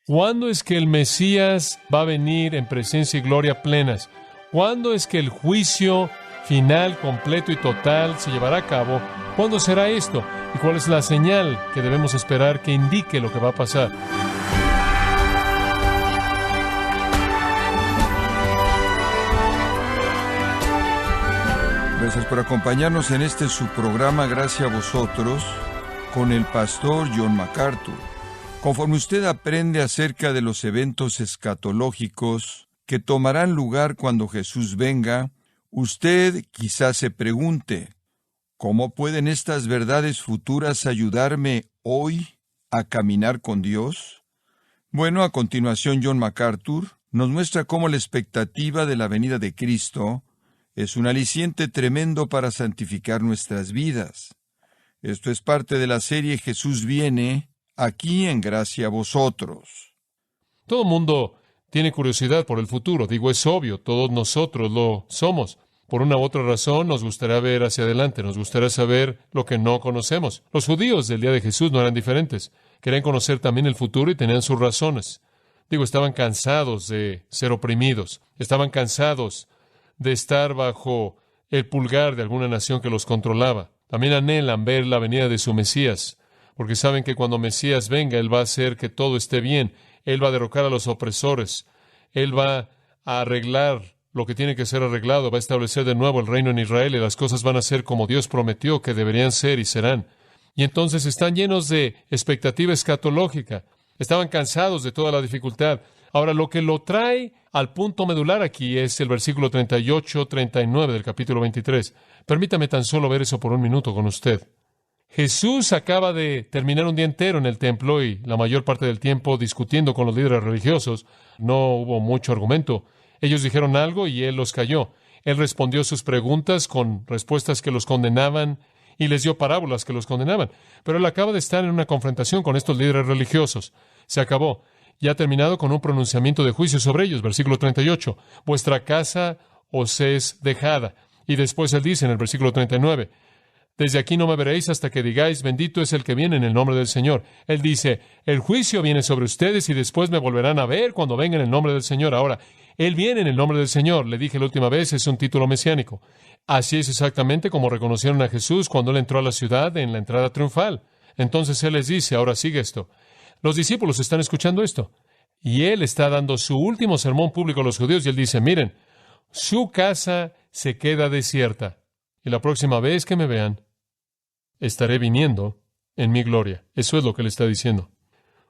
¿Cuándo es que el Mesías va a venir en presencia y gloria plenas? ¿Cuándo es que el juicio final, completo y total se llevará a cabo? ¿Cuándo será esto? ¿Y cuál es la señal que debemos esperar que indique lo que va a pasar? Gracias por acompañarnos en este su programa Gracias a Vosotros con el pastor John MacArthur. Conforme usted aprende acerca de los eventos escatológicos que tomarán lugar cuando Jesús venga, usted quizás se pregunte, ¿cómo pueden estas verdades futuras ayudarme hoy a caminar con Dios? Bueno, a continuación John MacArthur nos muestra cómo la expectativa de la venida de Cristo es un aliciente tremendo para santificar nuestras vidas. Esto es parte de la serie Jesús viene, aquí en Gracia a Vosotros. Todo mundo tiene curiosidad por el futuro. Digo, es obvio, todos nosotros lo somos. Por una u otra razón, nos gustaría ver hacia adelante, nos gustaría saber lo que no conocemos. Los judíos del día de Jesús no eran diferentes. Querían conocer también el futuro y tenían sus razones. Digo, estaban cansados de ser oprimidos. Estaban cansados de estar bajo el pulgar de alguna nación que los controlaba. También anhelan ver la venida de su Mesías, porque saben que cuando Mesías venga, Él va a hacer que todo esté bien. Él va a derrocar a los opresores. Él va a arreglar lo que tiene que ser arreglado. Va a establecer de nuevo el reino en Israel y las cosas van a ser como Dios prometió que deberían ser y serán. Y entonces están llenos de expectativa escatológica. Estaban cansados de toda la dificultad. Ahora, lo que lo trae al punto medular aquí es el versículo 38-39 del capítulo 23. Permítame tan solo ver eso por un minuto con usted. Jesús acaba de terminar un día entero en el templo y la mayor parte del tiempo discutiendo con los líderes religiosos. No hubo mucho argumento. Ellos dijeron algo y Él los calló. Él respondió sus preguntas con respuestas que los condenaban y les dio parábolas que los condenaban. Pero Él acaba de estar en una confrontación con estos líderes religiosos. Se acabó. Ya ha terminado con un pronunciamiento de juicio sobre ellos. Versículo 38. Vuestra casa os es dejada. Y después Él dice en el versículo 39, desde aquí no me veréis hasta que digáis, bendito es el que viene en el nombre del Señor. Él dice, el juicio viene sobre ustedes y después me volverán a ver cuando venga en el nombre del Señor. Ahora, Él viene en el nombre del Señor. Le dije la última vez, es un título mesiánico. Así es exactamente como reconocieron a Jesús cuando Él entró a la ciudad en la entrada triunfal. Entonces Él les dice, ahora sigue esto. Los discípulos están escuchando esto. Y Él está dando su último sermón público a los judíos y Él dice, miren, su casa se queda desierta. Y la próxima vez que me vean, estaré viniendo en mi gloria. Eso es lo que Él está diciendo.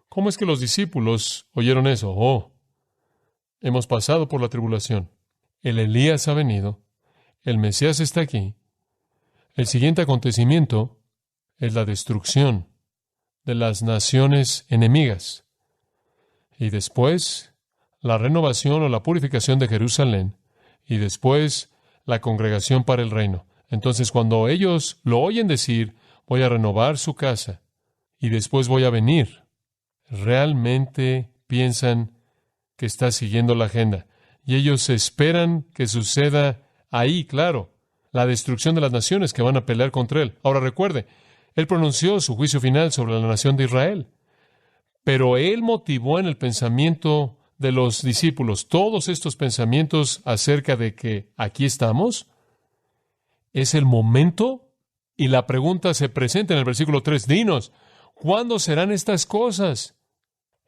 ¿Cómo es que los discípulos oyeron eso? Oh, hemos pasado por la tribulación. El Elías ha venido. El Mesías está aquí. El siguiente acontecimiento es la destrucción de las naciones enemigas. Y después, la renovación o la purificación de Jerusalén. Y después, la congregación para el reino. Entonces, cuando ellos lo oyen decir, voy a renovar su casa y después voy a venir, realmente piensan que está siguiendo la agenda. Y ellos esperan que suceda ahí, claro, la destrucción de las naciones que van a pelear contra Él. Ahora recuerde, Él pronunció su juicio final sobre la nación de Israel, pero Él motivó en el pensamiento de los discípulos todos estos pensamientos acerca de que aquí estamos. Es el momento y la pregunta se presenta en el versículo 3. Dinos, ¿cuándo serán estas cosas?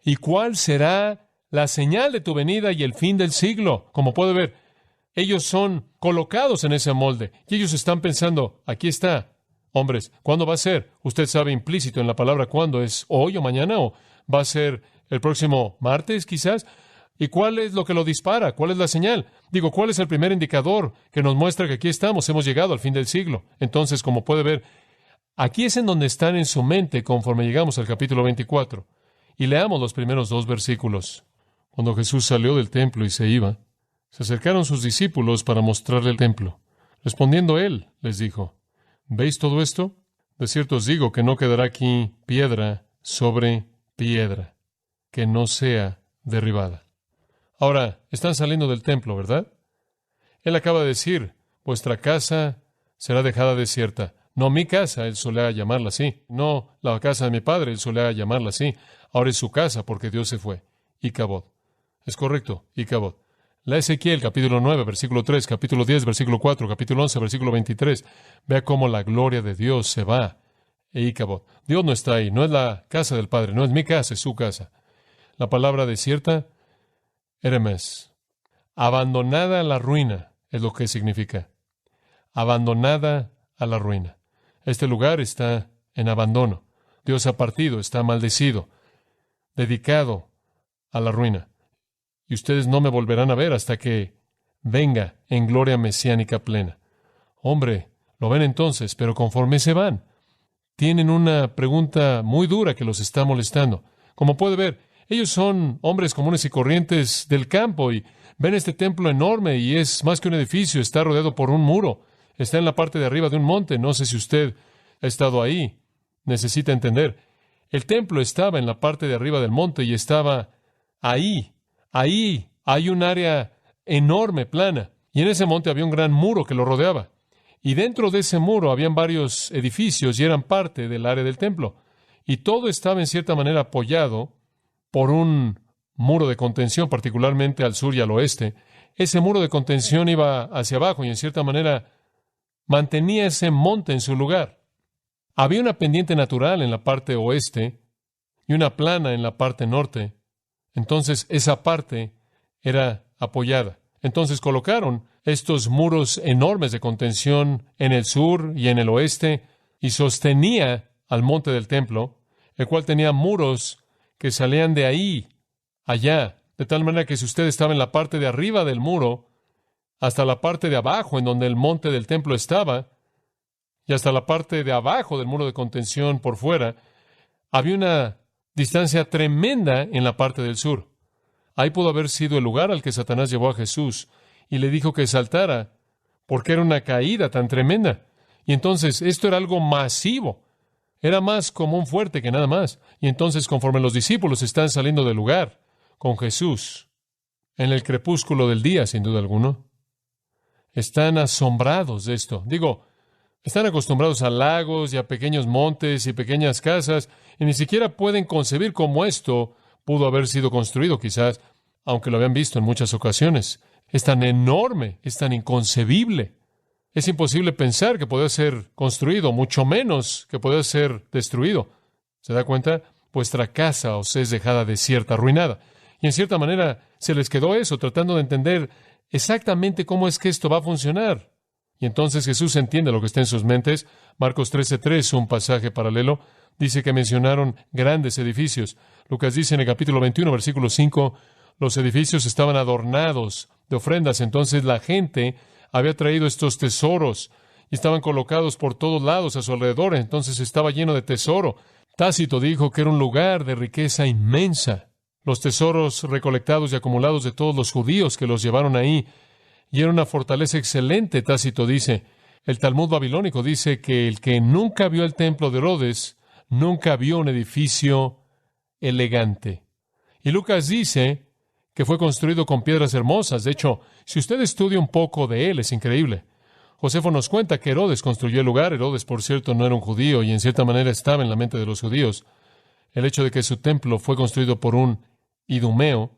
¿Y cuál será la señal de tu venida y el fin del siglo? Como puede ver, ellos son colocados en ese molde y ellos están pensando, aquí está. Hombres, ¿cuándo va a ser? Usted sabe implícito en la palabra cuándo, ¿es hoy o mañana o va a ser el próximo martes quizás? ¿Y cuál es lo que lo dispara? ¿Cuál es la señal? Digo, ¿cuál es el primer indicador que nos muestra que aquí estamos? Hemos llegado al fin del siglo. Entonces, como puede ver, aquí es en donde están en su mente conforme llegamos al capítulo 24. Y leamos los primeros 2 versículos. Cuando Jesús salió del templo y se iba, se acercaron sus discípulos para mostrarle el templo. Respondiendo Él, les dijo, ¿veis todo esto? De cierto os digo que no quedará aquí piedra sobre piedra, que no sea derribada. Ahora, están saliendo del templo, ¿verdad? Él acaba de decir, vuestra casa será dejada desierta. No mi casa, Él solía llamarla así. No la casa de mi padre, Él solía llamarla así. Ahora es su casa porque Dios se fue. Icabod. Es correcto, Icabod. La Ezequiel, capítulo 9, versículo 3, capítulo 10, versículo 4, capítulo 11, versículo 23. Vea cómo la gloria de Dios se va. Icabod. Dios no está ahí, no es la casa del Padre, no es mi casa, es su casa. La palabra desierta, Eremes. Abandonada a la ruina es lo que significa. Abandonada a la ruina. Este lugar está en abandono. Dios ha partido, está maldecido, dedicado a la ruina. Y ustedes no me volverán a ver hasta que venga en gloria mesiánica plena. Hombre, lo ven entonces, pero conforme se van, tienen una pregunta muy dura que los está molestando. Como puede ver, ellos son hombres comunes y corrientes del campo y ven este templo enorme y es más que un edificio, está rodeado por un muro, está en la parte de arriba de un monte. No sé si usted ha estado ahí, necesita entender. El templo estaba en la parte de arriba del monte y estaba ahí. Ahí hay un área enorme, plana, y en ese monte había un gran muro que lo rodeaba. Y dentro de ese muro habían varios edificios y eran parte del área del templo. Y todo estaba en cierta manera apoyado por un muro de contención, particularmente al sur y al oeste. Ese muro de contención iba hacia abajo y en cierta manera mantenía ese monte en su lugar. Había una pendiente natural en la parte oeste y una plana en la parte norte. Entonces, esa parte era apoyada. Entonces, colocaron estos muros enormes de contención en el sur y en el oeste y sostenía al monte del templo, el cual tenía muros que salían de ahí, allá, de tal manera que si usted estaba en la parte de arriba del muro, hasta la parte de abajo en donde el monte del templo estaba, y hasta la parte de abajo del muro de contención por fuera, había una distancia tremenda en la parte del sur. Ahí pudo haber sido el lugar al que Satanás llevó a Jesús y le dijo que saltara, porque era una caída tan tremenda. Y entonces esto era algo masivo, era más como un fuerte que nada más. Y entonces, conforme los discípulos están saliendo del lugar con Jesús, en el crepúsculo del día, sin duda alguna, están asombrados de esto. Están acostumbrados a lagos y a pequeños montes y pequeñas casas, y ni siquiera pueden concebir cómo esto pudo haber sido construido, quizás, aunque lo habían visto en muchas ocasiones. Es tan enorme, es tan inconcebible. Es imposible pensar que pueda ser construido, mucho menos que pueda ser destruido. ¿Se da cuenta? Vuestra casa os es dejada desierta, arruinada. Y en cierta manera se les quedó eso, tratando de entender exactamente cómo es que esto va a funcionar. Y entonces Jesús entiende lo que está en sus mentes. Marcos 13:3, un pasaje paralelo, dice que mencionaron grandes edificios. Lucas dice en el capítulo 21, versículo 5, los edificios estaban adornados de ofrendas. Entonces la gente había traído estos tesoros y estaban colocados por todos lados a su alrededor. Entonces estaba lleno de tesoro. Tácito dijo que era un lugar de riqueza inmensa. Los tesoros recolectados y acumulados de todos los judíos que los llevaron ahí. Y era una fortaleza excelente, Tácito dice. El Talmud babilónico dice que el que nunca vio el templo de Herodes, nunca vio un edificio elegante. Y Lucas dice que fue construido con piedras hermosas. De hecho, si usted estudia un poco de él, es increíble. Josefo nos cuenta que Herodes construyó el lugar. Herodes, por cierto, no era un judío y en cierta manera estaba en la mente de los judíos. El hecho de que su templo fue construido por un idumeo,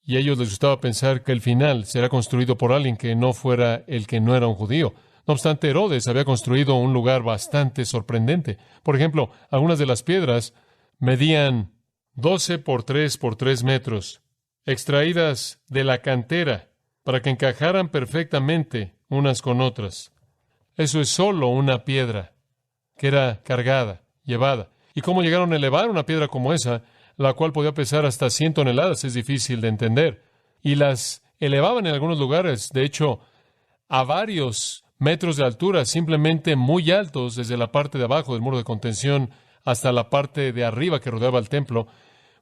y a ellos les gustaba pensar que el final será construido por alguien que no fuera el que no era un judío. No obstante, Herodes había construido un lugar bastante sorprendente. Por ejemplo, algunas de las piedras medían 12 por 3 por 3 metros, extraídas de la cantera para que encajaran perfectamente unas con otras. Eso es solo una piedra que era cargada, llevada. ¿Y cómo llegaron a elevar una piedra como esa, la cual podía pesar hasta 100 toneladas? Es difícil de entender. Y las elevaban en algunos lugares, de hecho, a varios metros de altura, simplemente muy altos, desde la parte de abajo del muro de contención hasta la parte de arriba que rodeaba el templo.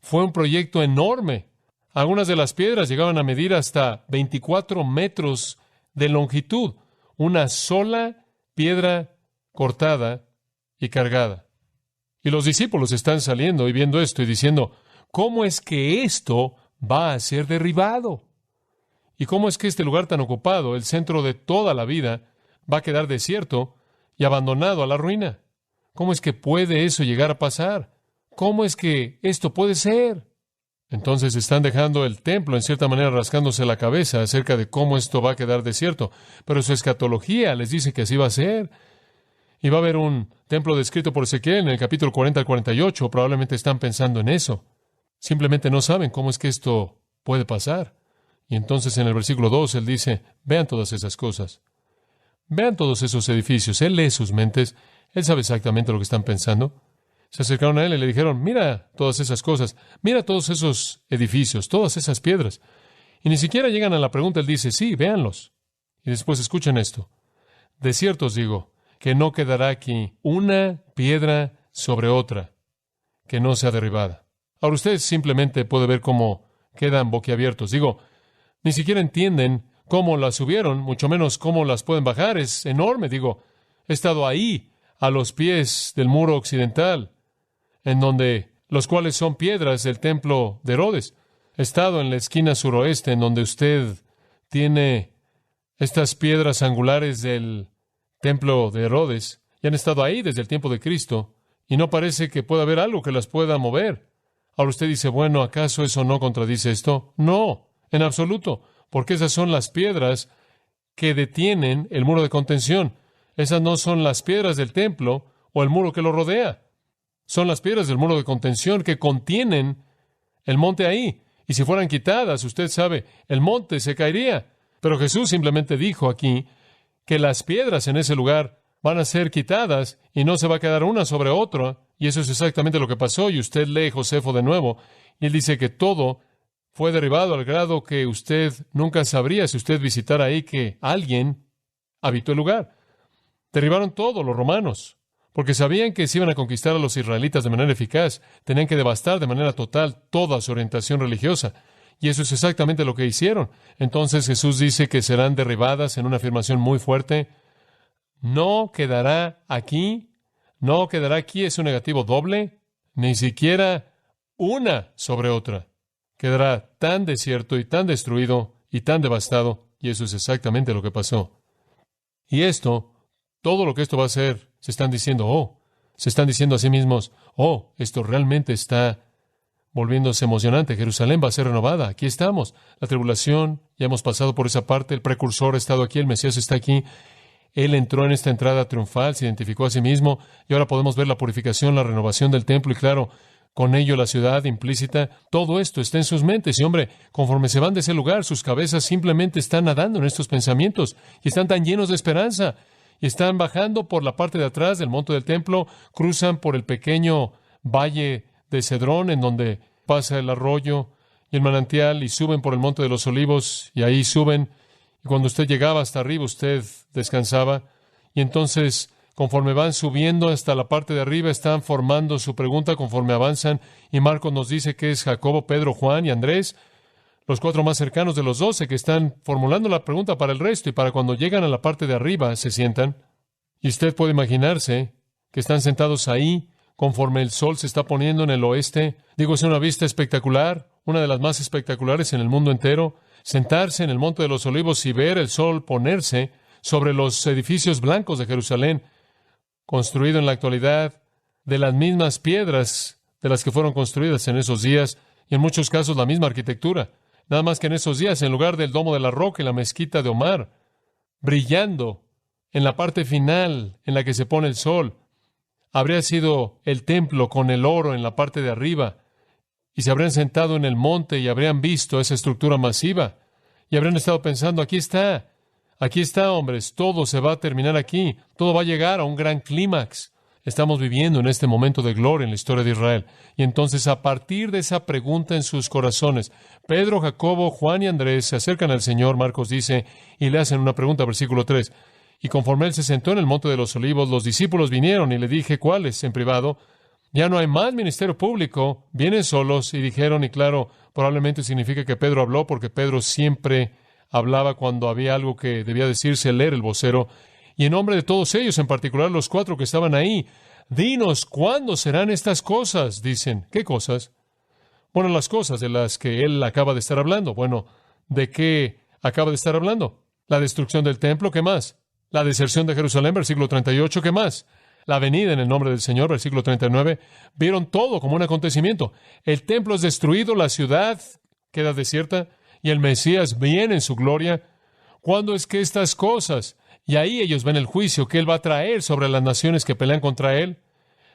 Fue un proyecto enorme. Algunas de las piedras llegaban a medir hasta 24 metros de longitud. Una sola piedra cortada y cargada. Y los discípulos están saliendo y viendo esto y diciendo, ¿cómo es que esto va a ser derribado? ¿Y cómo es que este lugar tan ocupado, el centro de toda la vida, va a quedar desierto y abandonado a la ruina? ¿Cómo es que puede eso llegar a pasar? ¿Cómo es que esto puede ser? Entonces están dejando el templo, en cierta manera, rascándose la cabeza acerca de cómo esto va a quedar desierto. Pero su escatología les dice que así va a ser. Y va a haber un templo descrito por Ezequiel en el capítulo 40 al 48. Probablemente están pensando en eso. Simplemente no saben cómo es que esto puede pasar. Y entonces en el versículo 2 él dice, vean todas esas cosas. Vean todos esos edificios. Él lee sus mentes. Él sabe exactamente lo que están pensando. Se acercaron a él y le dijeron, mira todas esas cosas, mira todos esos edificios, todas esas piedras. Y ni siquiera llegan a la pregunta, él dice, sí, véanlos. Y después escuchen esto. De cierto os digo, que no quedará aquí una piedra sobre otra que no sea derribada. Ahora ustedes simplemente pueden ver cómo quedan boquiabiertos. Digo, ni siquiera entienden cómo las subieron, mucho menos cómo las pueden bajar. Es enorme. Digo, he estado ahí, a los pies del muro occidental, en donde los cuales son piedras del templo de Herodes. He estado en la esquina suroeste, en donde usted tiene estas piedras angulares del templo de Herodes, y han estado ahí desde el tiempo de Cristo, y no parece que pueda haber algo que las pueda mover. Ahora usted dice, bueno, ¿acaso eso no contradice esto? No, en absoluto, porque esas son las piedras que detienen el muro de contención. Esas no son las piedras del templo o el muro que lo rodea. Son las piedras del muro de contención que contienen el monte ahí. Y si fueran quitadas, usted sabe, el monte se caería. Pero Jesús simplemente dijo aquí que las piedras en ese lugar van a ser quitadas y no se va a quedar una sobre otra. Y eso es exactamente lo que pasó. Y usted lee Josefo de nuevo, y él dice que todo fue derribado al grado que usted nunca sabría, si usted visitara ahí, que alguien habitó el lugar. Derribaron todo los romanos, porque sabían que si iban a conquistar a los israelitas de manera eficaz, tenían que devastar de manera total toda su orientación religiosa. Y eso es exactamente lo que hicieron. Entonces Jesús dice que serán derribadas en una afirmación muy fuerte. No quedará aquí, es un negativo doble, ni siquiera una sobre otra. Quedará tan desierto y tan destruido y tan devastado, y eso es exactamente lo que pasó. Y esto, todo lo que esto va a hacer, se están diciendo a sí mismos, esto realmente está volviéndose emocionante. Jerusalén va a ser renovada. Aquí estamos. La tribulación, ya hemos pasado por esa parte. El precursor ha estado aquí. El Mesías está aquí. Él entró en esta entrada triunfal, se identificó a sí mismo. Y ahora podemos ver la purificación, la renovación del templo. Y claro, con ello la ciudad implícita. Todo esto está en sus mentes. Y hombre, conforme se van de ese lugar, sus cabezas simplemente están nadando en estos pensamientos. Y están tan llenos de esperanza. Y están bajando por la parte de atrás del monte del templo. Cruzan por el pequeño valle de Cedrón, en donde pasa el arroyo y el manantial, y suben por el monte de los olivos, y ahí suben, y cuando usted llegaba hasta arriba, usted descansaba, y entonces, conforme van subiendo hasta la parte de arriba, están formando su pregunta conforme avanzan, y Marcos nos dice que es Jacobo, Pedro, Juan y Andrés, los 4 más cercanos de los 12, que están formulando la pregunta para el resto, y para cuando llegan a la parte de arriba, se sientan, y usted puede imaginarse que están sentados ahí, conforme el sol se está poniendo en el oeste. Digo, es una vista espectacular, una de las más espectaculares en el mundo entero. Sentarse en el Monte de los Olivos y ver el sol ponerse sobre los edificios blancos de Jerusalén, construido en la actualidad de las mismas piedras de las que fueron construidas en esos días, y en muchos casos la misma arquitectura. Nada más que en esos días, en lugar del Domo de la Roca y la mezquita de Omar, brillando en la parte final en la que se pone el sol, habría sido el templo con el oro en la parte de arriba, y se habrían sentado en el monte y habrían visto esa estructura masiva, y habrían estado pensando, aquí está, hombres, todo se va a terminar aquí, todo va a llegar a un gran clímax. Estamos viviendo en este momento de gloria en la historia de Israel. Y entonces, a partir de esa pregunta en sus corazones, Pedro, Jacobo, Juan y Andrés se acercan al Señor, Marcos dice, y le hacen una pregunta, versículo 3. Y conforme él se sentó en el monte de los olivos, los discípulos vinieron y le dije, ¿cuáles? En privado. Ya no hay más ministerio público. Vienen solos y dijeron, y claro, probablemente significa que Pedro habló, porque Pedro siempre hablaba cuando había algo que debía decirse, leer el vocero. Y en nombre de todos ellos, en particular los 4 que estaban ahí, dinos, ¿cuándo serán estas cosas? Dicen, ¿qué cosas? Bueno, las cosas de las que él acaba de estar hablando. Bueno, ¿de qué acaba de estar hablando? La destrucción del templo, ¿qué más? La deserción de Jerusalén, versículo 38, ¿qué más? la venida en el nombre del Señor, versículo 39, vieron todo como un acontecimiento. El templo es destruido, la ciudad queda desierta, y el Mesías viene en su gloria. ¿Cuándo es que estas cosas? Y ahí ellos ven el juicio que Él va a traer sobre las naciones que pelean contra Él.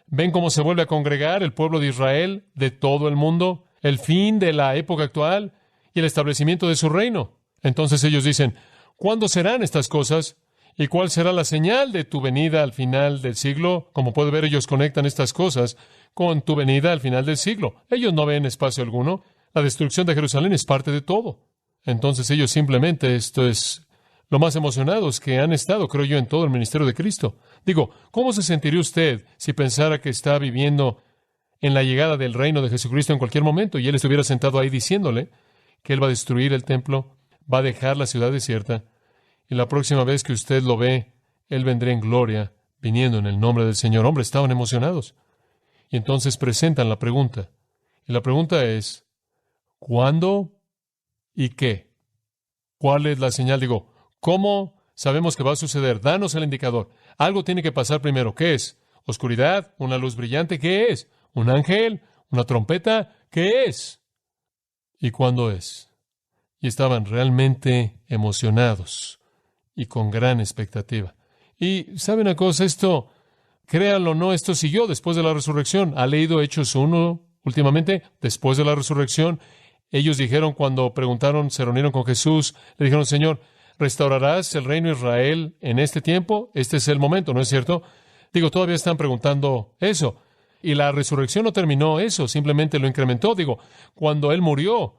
Ven cómo se vuelve a congregar el pueblo de Israel de todo el mundo, el fin de la época actual y el establecimiento de su reino. Entonces ellos dicen, ¿cuándo serán estas cosas? ¿Y cuál será la señal de tu venida al final del siglo? Como puede ver, ellos conectan estas cosas con tu venida al final del siglo. Ellos no ven espacio alguno. La destrucción de Jerusalén es parte de todo. Entonces ellos simplemente, esto es lo más emocionados que han estado, creo yo, en todo el ministerio de Cristo. Digo, ¿cómo se sentiría usted si pensara que está viviendo en la llegada del reino de Jesucristo en cualquier momento y Él estuviera sentado ahí diciéndole que Él va a destruir el templo, va a dejar la ciudad desierta, y la próxima vez que usted lo ve, Él vendrá en gloria, viniendo en el nombre del Señor? Hombre, estaban emocionados. Y entonces presentan la pregunta. Y la pregunta es, ¿cuándo y qué? ¿Cuál es la señal? Digo, ¿cómo sabemos que va a suceder? Danos el indicador. Algo tiene que pasar primero. ¿Qué es? ¿Oscuridad? ¿Una luz brillante? ¿Qué es? ¿Un ángel? ¿Una trompeta? ¿Qué es? ¿Y cuándo es? Y estaban realmente emocionados y con gran expectativa. Y ¿sabe una cosa? Esto, créanlo o no, esto siguió después de la resurrección. ¿Ha leído Hechos 1 últimamente? Después de la resurrección, ellos dijeron, cuando preguntaron, se reunieron con Jesús, le dijeron, Señor, ¿restaurarás el reino de Israel en este tiempo? Este es el momento, ¿no es cierto? Digo, todavía están preguntando eso. Y la resurrección no terminó eso, simplemente lo incrementó. Digo, cuando Él murió,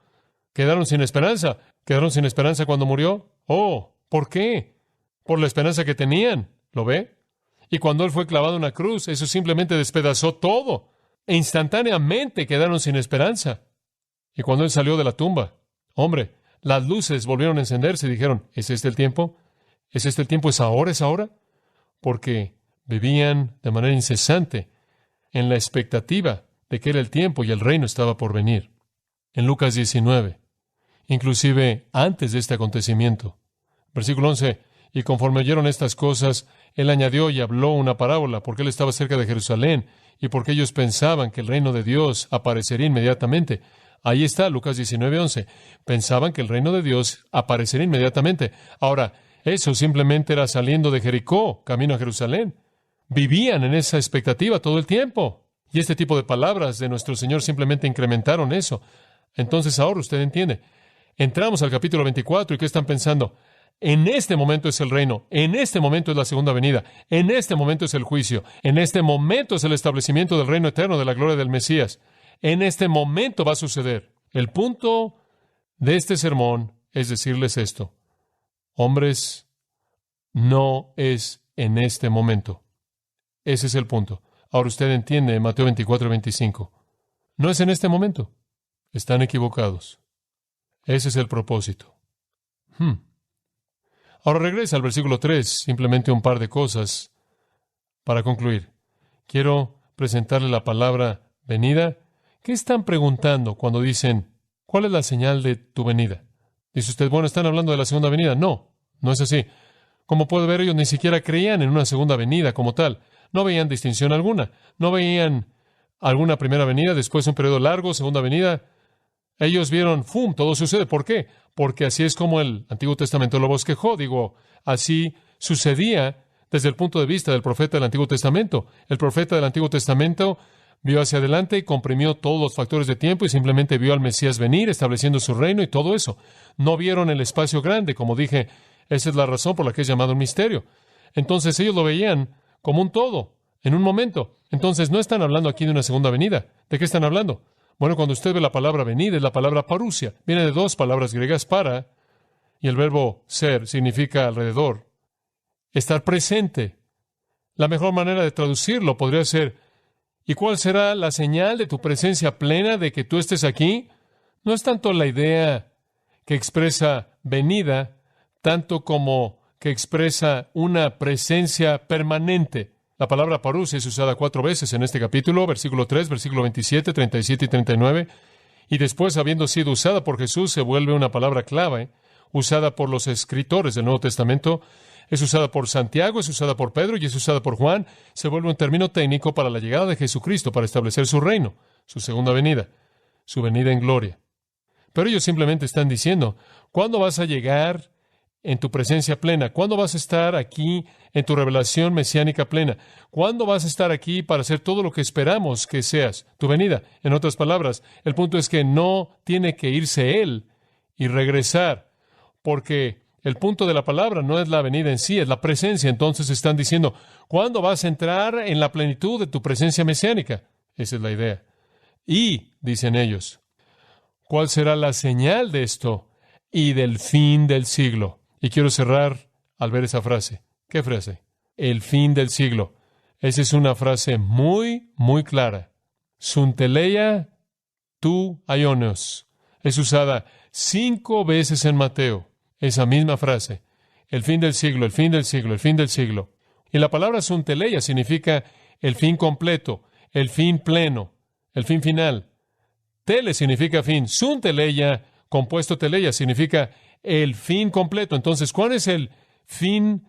quedaron sin esperanza. ¿Quedaron sin esperanza cuando murió? Oh, ¿por qué? Por la esperanza que tenían. ¿Lo ve? Y cuando Él fue clavado en una cruz, eso simplemente despedazó todo. E instantáneamente quedaron sin esperanza. Y cuando Él salió de la tumba, hombre, las luces volvieron a encenderse y dijeron, ¿es este el tiempo? ¿Es este el tiempo? ¿Es ahora? ¿Es ahora? Porque vivían de manera incesante en la expectativa de que era el tiempo y el reino estaba por venir. En Lucas 19, inclusive antes de este acontecimiento, versículo 11, y conforme oyeron estas cosas, Él añadió y habló una parábola, porque Él estaba cerca de Jerusalén y porque ellos pensaban que el reino de Dios aparecería inmediatamente. Ahí está, Lucas 19:11. Pensaban que el reino de Dios aparecería inmediatamente. Ahora, eso simplemente era saliendo de Jericó, camino a Jerusalén. Vivían en esa expectativa todo el tiempo. Y este tipo de palabras de nuestro Señor simplemente incrementaron eso. Entonces ahora usted entiende. Entramos al capítulo 24 y ¿qué están pensando? En este momento es el reino, en este momento es la segunda venida, en este momento es el juicio, en este momento es el establecimiento del reino eterno, de la gloria del Mesías. En este momento va a suceder. El punto de este sermón es decirles esto. Hombres, no es en este momento. Ese es el punto. Ahora usted entiende Mateo 24:25. No es en este momento. Están equivocados. Ese es el propósito. Ahora regresa al versículo 3, simplemente un par de cosas para concluir. Quiero presentarle la palabra venida. ¿Qué están preguntando cuando dicen, ¿cuál es la señal de tu venida? Dice usted, bueno, ¿están hablando de la segunda venida? No, no es así. Como puede ver, ellos ni siquiera creían en una segunda venida como tal. No veían distinción alguna. No veían alguna primera venida, después un periodo largo, segunda venida. Ellos vieron, ¡fum!, todo sucede. ¿Por qué? Porque así es como el Antiguo Testamento lo bosquejó. Digo, así sucedía desde el punto de vista del profeta del Antiguo Testamento. El profeta del Antiguo Testamento vio hacia adelante y comprimió todos los factores de tiempo y simplemente vio al Mesías venir, estableciendo su reino y todo eso. No vieron el espacio grande, como dije, esa es la razón por la que es llamado un misterio. Entonces ellos lo veían como un todo, en un momento. Entonces no están hablando aquí de una segunda venida. ¿De qué están hablando? Bueno, cuando usted ve la palabra venir, es la palabra parousia. Viene de dos palabras griegas, para, y el verbo ser significa alrededor. Estar presente. La mejor manera de traducirlo podría ser, ¿y cuál será la señal de tu presencia plena de que tú estés aquí? No es tanto la idea que expresa venida, tanto como que expresa una presencia permanente. La palabra parousia es usada 4 veces en este capítulo, versículo 3, versículo 27, 37 y 39, y después, habiendo sido usada por Jesús, se vuelve una palabra clave, usada por los escritores del Nuevo Testamento. Es usada por Santiago, es usada por Pedro y es usada por Juan. Se vuelve un término técnico para la llegada de Jesucristo, para establecer su reino, su segunda venida, su venida en gloria. Pero ellos simplemente están diciendo, ¿cuándo vas a llegar en tu presencia plena? ¿Cuándo vas a estar aquí en tu revelación mesiánica plena? ¿Cuándo vas a estar aquí para hacer todo lo que esperamos que seas? Tu venida. En otras palabras, el punto es que no tiene que irse Él y regresar, porque el punto de la palabra no es la venida en sí, es la presencia. Entonces están diciendo, ¿cuándo vas a entrar en la plenitud de tu presencia mesiánica? Esa es la idea. Y, dicen ellos, ¿cuál será la señal de esto y del fin del siglo? Y quiero cerrar al ver esa frase. ¿Qué frase? El fin del siglo. Esa es una frase muy, muy clara. Sunteleia tu aionios. Es usada 5 veces en Mateo. Esa misma frase. El fin del siglo, el fin del siglo, el fin del siglo. Y la palabra sunteleia significa el fin completo, el fin pleno, el fin final. Tele significa fin. Sunteleia, compuesto teleia, significa el fin completo. Entonces, ¿cuál es el fin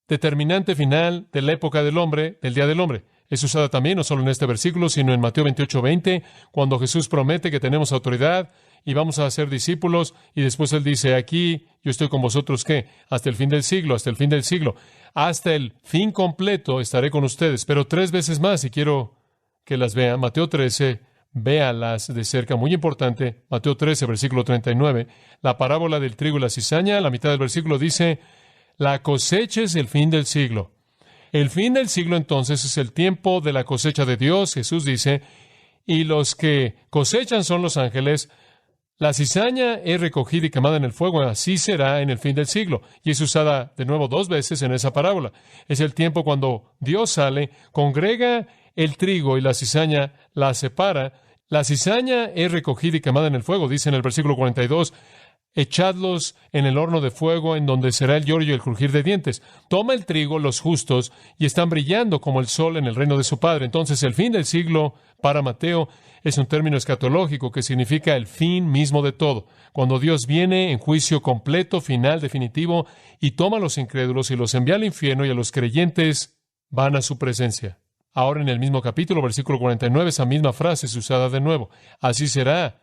determinante final de la época del hombre, del día del hombre? Es usada también, no solo en este versículo, sino en Mateo 28:20, cuando Jesús promete que tenemos autoridad y vamos a ser discípulos, y después Él dice, aquí yo estoy con vosotros, ¿qué? Hasta el fin del siglo, hasta el fin del siglo. Hasta el fin completo estaré con ustedes, pero 3 veces más, y quiero que las vean. Mateo 13, véalas de cerca, muy importante. Mateo 13, versículo 39, la parábola del trigo y la cizaña, la mitad del versículo dice, la cosecha es el fin del siglo. El fin del siglo, entonces, es el tiempo de la cosecha de Dios, Jesús dice, y los que cosechan son los ángeles. La cizaña es recogida y quemada en el fuego, así será en el fin del siglo. Y es usada de nuevo 2 veces en esa parábola. Es el tiempo cuando Dios sale, congrega el trigo y la cizaña la separa. La cizaña es recogida y quemada en el fuego, dice en el versículo 42, echadlos en el horno de fuego, en donde será el lloro y el crujir de dientes. Toma el trigo, los justos, y están brillando como el sol en el reino de su Padre. Entonces, el fin del siglo, para Mateo, es un término escatológico que significa el fin mismo de todo. Cuando Dios viene en juicio completo, final, definitivo, y toma a los incrédulos y los envía al infierno, y a los creyentes van a su presencia. Ahora, en el mismo capítulo, versículo 49, esa misma frase es usada de nuevo. Así será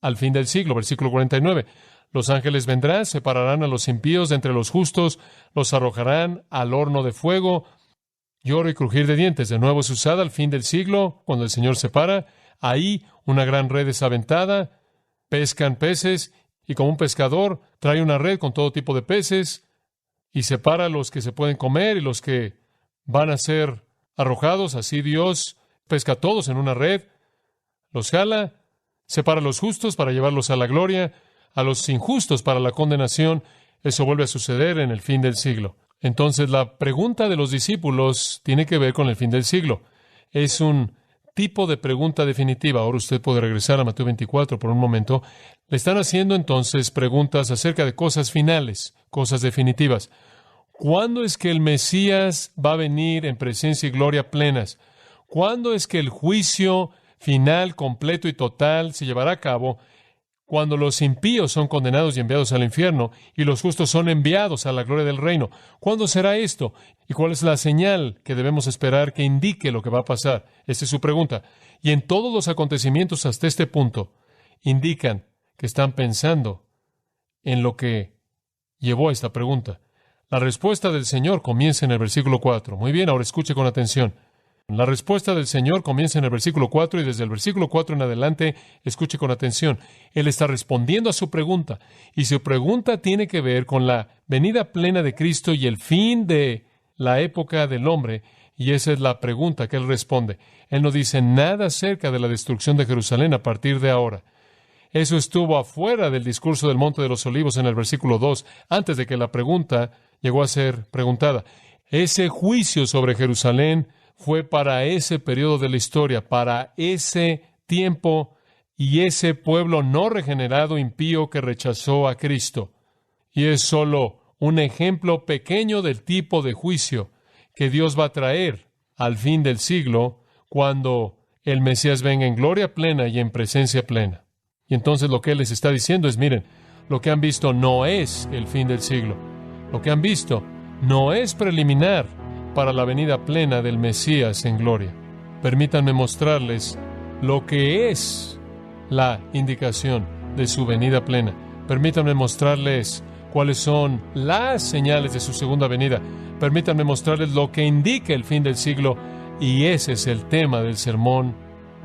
al fin del siglo, versículo 49. Los ángeles vendrán, separarán a los impíos de entre los justos, los arrojarán al horno de fuego, lloro y crujir de dientes. De nuevo es usada al fin del siglo, cuando el Señor separa. Ahí una gran red es aventada, pescan peces, y como un pescador trae una red con todo tipo de peces, y separa a los que se pueden comer y los que van a ser arrojados. Así Dios pesca a todos en una red, los jala, separa a los justos para llevarlos a la gloria, a los injustos para la condenación. Eso vuelve a suceder en el fin del siglo. Entonces, la pregunta de los discípulos tiene que ver con el fin del siglo. Es un tipo de pregunta definitiva. Ahora usted puede regresar a Mateo 24 por un momento. Le están haciendo entonces preguntas acerca de cosas finales, cosas definitivas. ¿Cuándo es que el Mesías va a venir en presencia y gloria plenas? ¿Cuándo es que el juicio final, completo y total se llevará a cabo? Cuando los impíos son condenados y enviados al infierno, y los justos son enviados a la gloria del reino. ¿Cuándo será esto? ¿Y cuál es la señal que debemos esperar que indique lo que va a pasar? Esa es su pregunta. Y en todos los acontecimientos hasta este punto, indican que están pensando en lo que llevó a esta pregunta. La respuesta del Señor comienza en el versículo 4. Muy bien, ahora escuche con atención. La respuesta del Señor comienza en el versículo 4 y desde el versículo 4 en adelante, escuche con atención. Él está respondiendo a su pregunta, y su pregunta tiene que ver con la venida plena de Cristo y el fin de la época del hombre, y esa es la pregunta que Él responde. Él no dice nada acerca de la destrucción de Jerusalén a partir de ahora. Eso estuvo afuera del discurso del Monte de los Olivos en el versículo 2, antes de que la pregunta llegó a ser preguntada. Ese juicio sobre Jerusalén fue para ese periodo de la historia, para ese tiempo y ese pueblo no regenerado impío que rechazó a Cristo. Y es solo un ejemplo pequeño del tipo de juicio que Dios va a traer al fin del siglo, cuando el Mesías venga en gloria plena y en presencia plena. Y entonces lo que Él les está diciendo es, miren, lo que han visto no es el fin del siglo. Lo que han visto no es preliminar para la venida plena del Mesías en gloria. Permítanme mostrarles lo que es la indicación de su venida plena. Permítanme mostrarles cuáles son las señales de su segunda venida. Permítanme mostrarles lo que indica el fin del siglo, y ese es el tema del sermón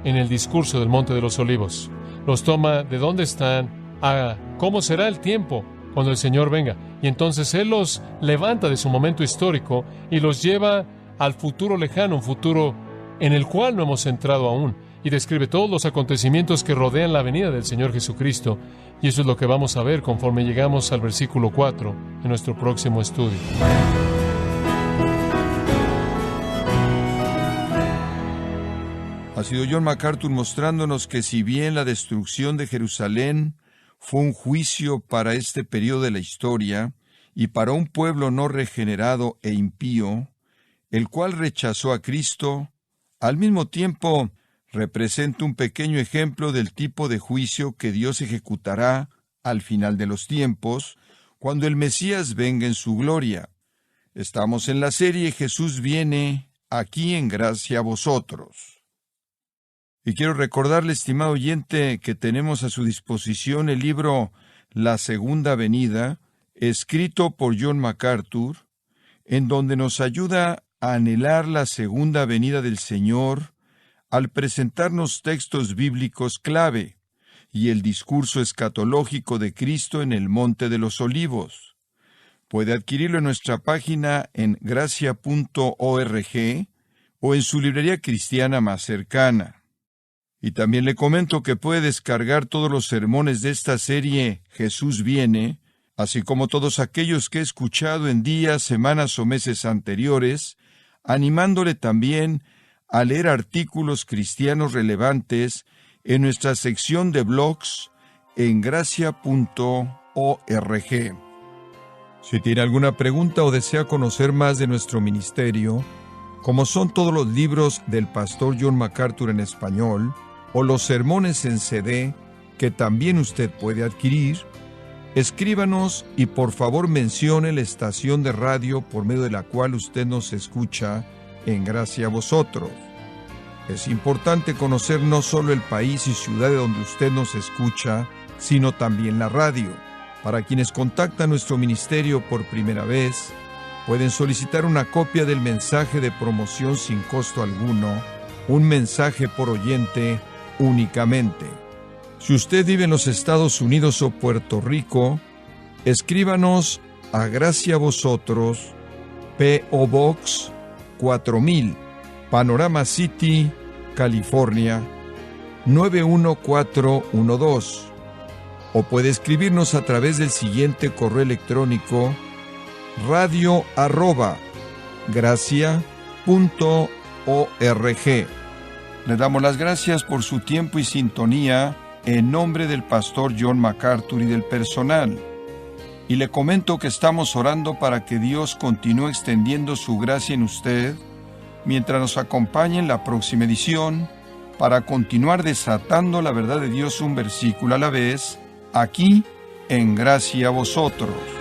en el discurso del Monte de los Olivos. Los toma de dónde están a cómo será el tiempo cuando el Señor venga. Y entonces Él los levanta de su momento histórico y los lleva al futuro lejano, un futuro en el cual no hemos entrado aún, y describe todos los acontecimientos que rodean la venida del Señor Jesucristo. Y eso es lo que vamos a ver conforme llegamos al versículo 4 en nuestro próximo estudio. Ha sido John MacArthur mostrándonos que si bien la destrucción de Jerusalén fue un juicio para este periodo de la historia y para un pueblo no regenerado e impío, el cual rechazó a Cristo, al mismo tiempo representa un pequeño ejemplo del tipo de juicio que Dios ejecutará al final de los tiempos, cuando el Mesías venga en su gloria. Estamos en la serie Jesús viene, aquí en gracia a vosotros. Y quiero recordarle, estimado oyente, que tenemos a su disposición el libro La Segunda Venida, escrito por John MacArthur, en donde nos ayuda a anhelar la segunda venida del Señor al presentarnos textos bíblicos clave y el discurso escatológico de Cristo en el Monte de los Olivos. Puede adquirirlo en nuestra página en gracia.org o en su librería cristiana más cercana. Y también le comento que puede descargar todos los sermones de esta serie Jesús viene, así como todos aquellos que he escuchado en días, semanas o meses anteriores, animándole también a leer artículos cristianos relevantes en nuestra sección de blogs en gracia.org. Si tiene alguna pregunta o desea conocer más de nuestro ministerio, como son todos los libros del pastor John MacArthur en español, o los sermones en CD que también usted puede adquirir, escríbanos y por favor mencione la estación de radio por medio de la cual usted nos escucha en gracia a vosotros. Es importante conocer no solo el país y ciudad de donde usted nos escucha, sino también la radio. Para quienes contactan nuestro ministerio por primera vez, pueden solicitar una copia del mensaje de promoción sin costo alguno, un mensaje por oyente únicamente. Si usted vive en los Estados Unidos o Puerto Rico, escríbanos a Gracia a Vosotros, P.O. Box 4000, Panorama City, California, 91412. O puede escribirnos a través del siguiente correo electrónico: radio@gracia.org. Le damos las gracias por su tiempo y sintonía en nombre del pastor John MacArthur y del personal. Y le comento que estamos orando para que Dios continúe extendiendo su gracia en usted mientras nos acompañe en la próxima edición para continuar desatando la verdad de Dios un versículo a la vez, aquí en Gracia a Vosotros.